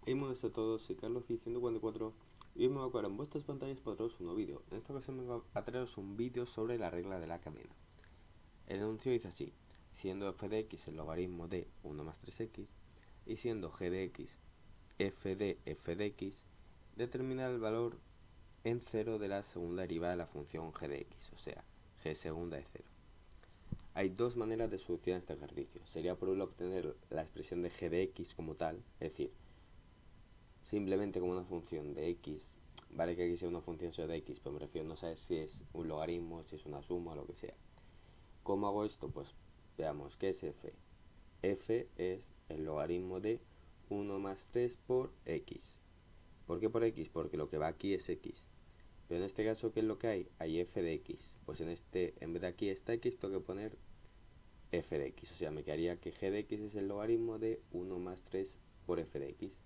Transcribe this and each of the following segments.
Hey, buenas a todos, soy Carlos y 144 y hoy me voy a colocar en vuestras pantallas para traeros un nuevo vídeo. En esta ocasión vengo a traeros un vídeo sobre la regla de la cadena. El anuncio dice así: siendo f de x el logaritmo de 1 más 3x y siendo g de x f de x, determina el valor en 0 de la segunda derivada de la función g de x, o sea, g segunda de 0. Hay dos maneras de solucionar este ejercicio. Sería por un lado obtener la expresión de g de x como tal, es decir, simplemente como una función de x. Vale que aquí sea una función solo de x, pero me refiero, no sabes si es un logaritmo, si es una suma o lo que sea. ¿Cómo hago esto? Pues veamos qué es f. F es el logaritmo de 1 más 3 por x. ¿Por qué por x? Porque lo que va aquí es x. Pero en este caso, ¿qué es lo que hay? Hay f de x. Pues en vez de aquí está x, tengo que poner f de x. O sea, me quedaría que g de x es el logaritmo de 1 más 3 por f de x.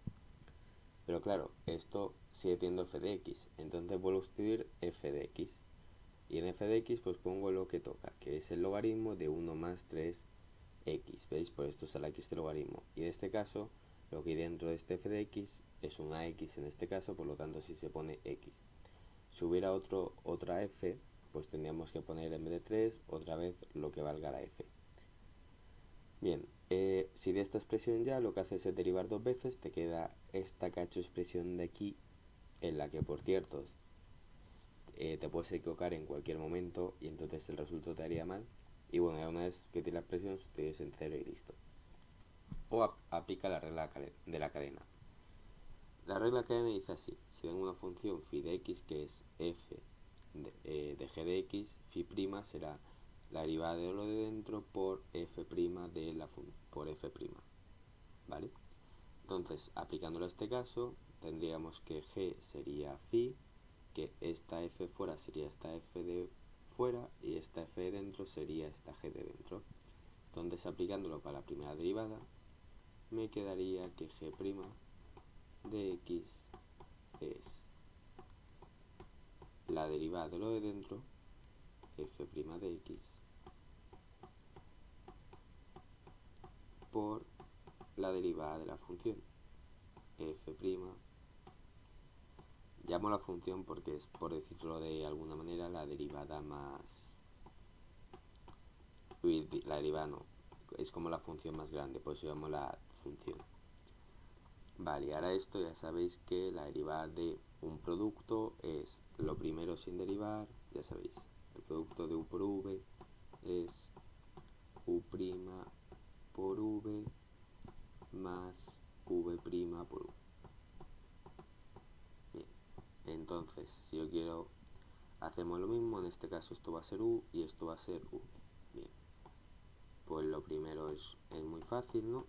Pero claro, esto sigue teniendo f de x, entonces vuelvo a escribir f de x. Y en f de x pues pongo lo que toca, que es el logaritmo de 1 más 3x. ¿Veis? Por esto sale aquí este logaritmo. Y en este caso, lo que hay dentro de este f de x es una x en este caso, por lo tanto si se pone x. Si hubiera otra f, pues tendríamos que poner en vez de 3 otra vez lo que valga la f. Bien, si de esta expresión ya lo que haces es derivar dos veces, te queda esta cacho expresión de aquí, en la que por cierto te puedes equivocar en cualquier momento y entonces el resultado te haría mal. Y bueno, ya una vez que tienes la expresión, sustituyes en cero y listo. O aplica la regla de la cadena. La regla de la cadena dice así: si tengo una función phi de x que es f de g de x, phi' será la derivada de lo de dentro por f' de la por f'. ¿Vale? Entonces, aplicándolo a este caso, tendríamos que g sería phi, que esta f fuera sería esta f de fuera y esta f de dentro sería esta g de dentro. Entonces, aplicándolo para la primera derivada, me quedaría que g' de x es la derivada de lo de dentro, f' de x, por la derivada de la función, f'. Llamo la función porque es, por decirlo de alguna manera, la derivada más... la derivada no, es como la función más grande, por eso llamo la función. Vale, y ahora esto ya sabéis que la derivada de un producto es lo primero sin derivar, ya sabéis, el producto de u por v es u' por v más v' por u. Bien, entonces si yo quiero, hacemos lo mismo, en este caso esto va a ser u y esto va a ser v. Bien, pues lo primero es muy fácil, ¿no?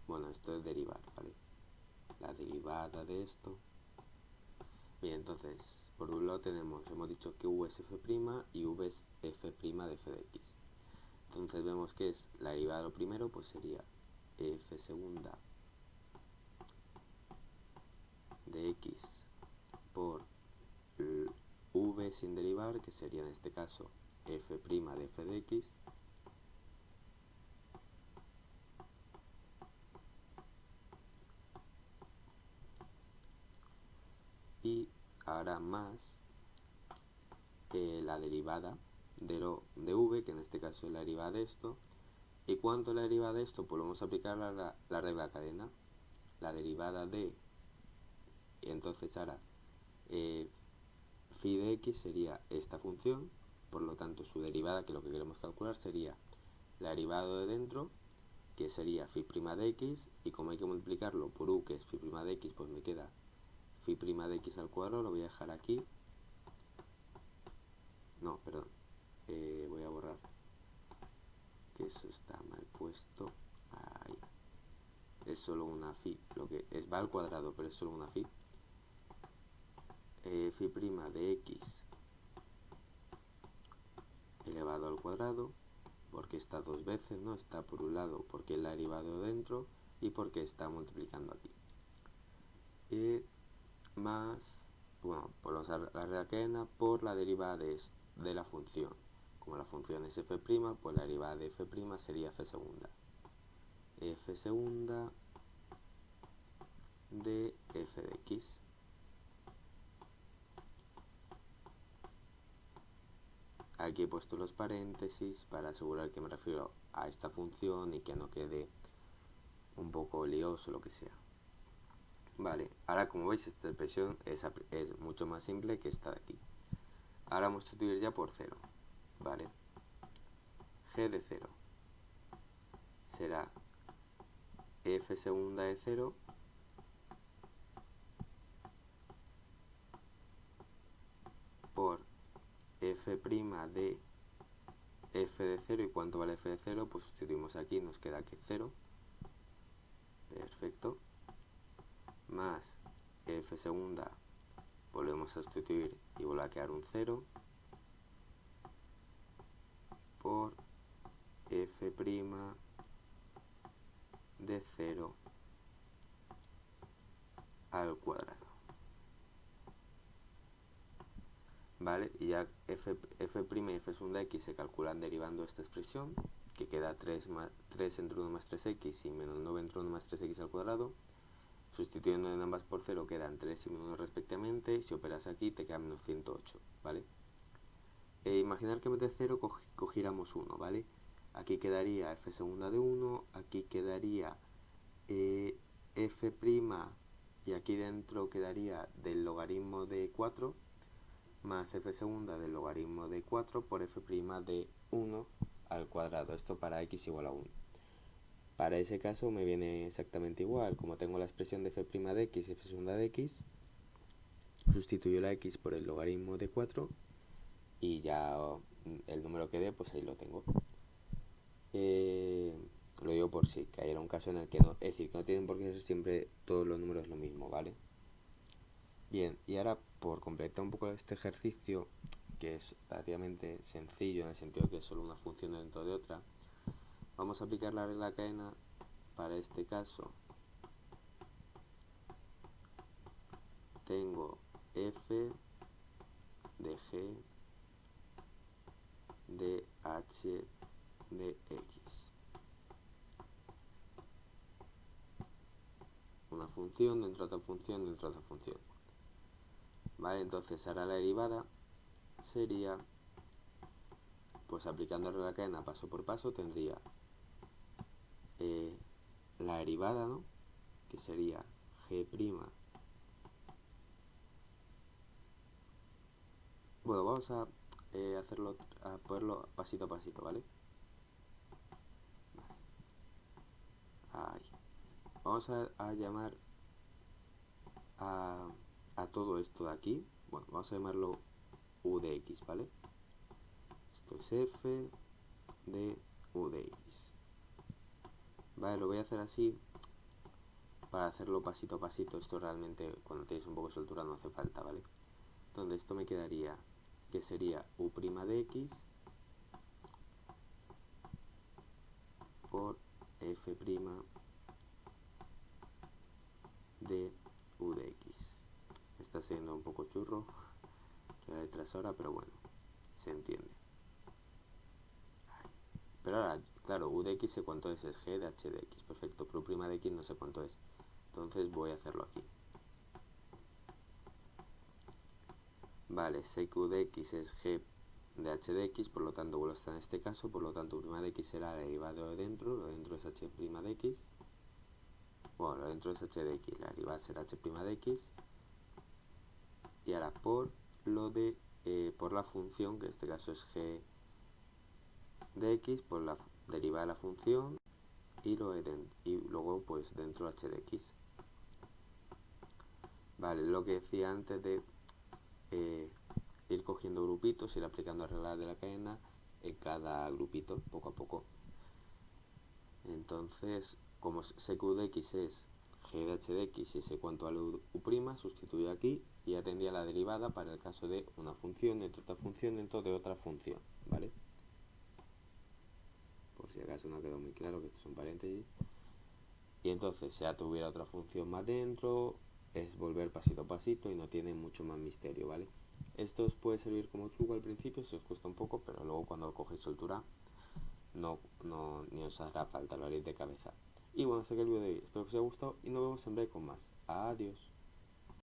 Bueno, esto es derivar, ¿vale? La derivada de esto. Bien, entonces, por un lado hemos dicho que u es f' y v es f' de f de x. Entonces vemos que es la derivada de lo primero, pues sería f segunda de x por v sin derivar, que sería en este caso f' de f de x, y ahora más la derivada de v, que en este caso es la derivada de esto. ¿Y cuánto es la derivada de esto? Pues vamos a aplicar la regla de cadena. La derivada de, y entonces ahora phi de x sería esta función, por lo tanto su derivada, que lo que queremos calcular, sería la derivada de dentro, que sería phi' de x, y como hay que multiplicarlo por u, que es phi' de x, pues me queda phi' de x al cuadrado. Lo voy a dejar aquí. No, perdón, voy a borrar, que eso está mal puesto. Ahí. Es solo una phi, lo que es va al cuadrado, pero es solo una phi. Phi' de x elevado al cuadrado, porque está dos veces, ¿no? Está por un lado porque es la derivada de dentro y porque está multiplicando aquí. Y más, bueno, por la regla cadena, por la derivada de la función. Como la función es f', pues la derivada de f' sería f segunda. f segunda de f de x. Aquí he puesto los paréntesis para asegurar que me refiero a esta función y que no quede un poco lioso o lo que sea. Vale, ahora como veis esta expresión es mucho más simple que esta de aquí. Ahora vamos a sustituir ya por 0. Vale, g de 0 será f segunda de 0 por f' de f de 0. ¿Y cuánto vale f de 0? Pues sustituimos aquí, nos queda que 0. Perfecto. Más f segunda, volvemos a sustituir y vuelve a quedar un 0 por f' de 0 al cuadrado. Vale, y ya f' y f segunda x se calculan derivando esta expresión, que queda 3 entre 1 más 3x y menos 9 entre 1 más 3x al cuadrado. Sustituyendo en ambas por 0 quedan 3 y menos 1 respectivamente, y si operas aquí te queda menos 108, ¿vale? Imaginar que en vez de 0 cogiéramos 1, ¿vale? Aquí quedaría f segunda de 1, aquí quedaría f' y aquí dentro quedaría del logaritmo de 4 más f segunda del logaritmo de 4 por f' de 1 al cuadrado. Esto para x igual a 1. Para ese caso me viene exactamente igual. Como tengo la expresión de f' de x y f segunda de x, sustituyo la x por el logaritmo de 4 y ya el número que dé, pues ahí lo tengo. Lo digo por si, que haya un caso en el que no, es decir, que no tienen por qué ser siempre todos los números lo mismo, ¿vale? Bien, y ahora por completar un poco este ejercicio, que es relativamente sencillo en el sentido de que es solo una función dentro de otra, vamos a aplicar la regla de cadena. Para este caso tengo f de g de h de x. Una función dentro de otra función dentro de otra función. Vale, entonces ahora la derivada sería, pues aplicando la regla de cadena paso por paso, tendría la derivada, ¿no? Que sería g'. Bueno, vamos a ponerlo pasito a pasito, ¿vale? Ahí. Vamos a llamar a todo esto de aquí, bueno, vamos a llamarlo u de x, ¿vale? Esto es f de u de x. Vale, lo voy a hacer así para hacerlo pasito a pasito. Esto realmente cuando tenéis un poco de soltura no hace falta, ¿vale? Entonces esto me quedaría que sería u' de x por f' de u de x. Está siendo un poco churro la letra ahora, pero bueno, se entiende. Pero ahora, claro, u de x sé cuánto es g de h de x, perfecto, pero u' de x no sé cuánto es. Entonces voy a hacerlo aquí. Vale, sé que u de x es g de h de x, por lo tanto vuelvo a estar en este caso, por lo tanto u' de x será la derivada de dentro, lo de dentro es h' de x. Bueno, lo de dentro es h de x, la derivada será h' de x. Y ahora por lo de por la función, que en este caso es g de x, por la derivada de la función y luego pues dentro h de x. Vale, lo que decía antes de ir cogiendo grupitos, ir aplicando las reglas de la cadena en cada grupito, poco a poco. Entonces, como sé que u de x es g de h de x y sé cuánto vale u', sustituyo aquí y ya tendría la derivada para el caso de una función dentro de otra función dentro de otra función, ¿vale? Por si acaso no ha quedado muy claro que esto es un paréntesis. Y entonces, si ya tuviera otra función más dentro, es volver pasito a pasito y no tiene mucho más misterio, ¿vale? Esto os puede servir como truco al principio si os cuesta un poco, pero luego cuando cogéis soltura ni os hará falta, lo haréis de cabeza. Y bueno, hasta aquí el vídeo de hoy. Espero que os haya gustado y nos vemos en breve con más. Adiós.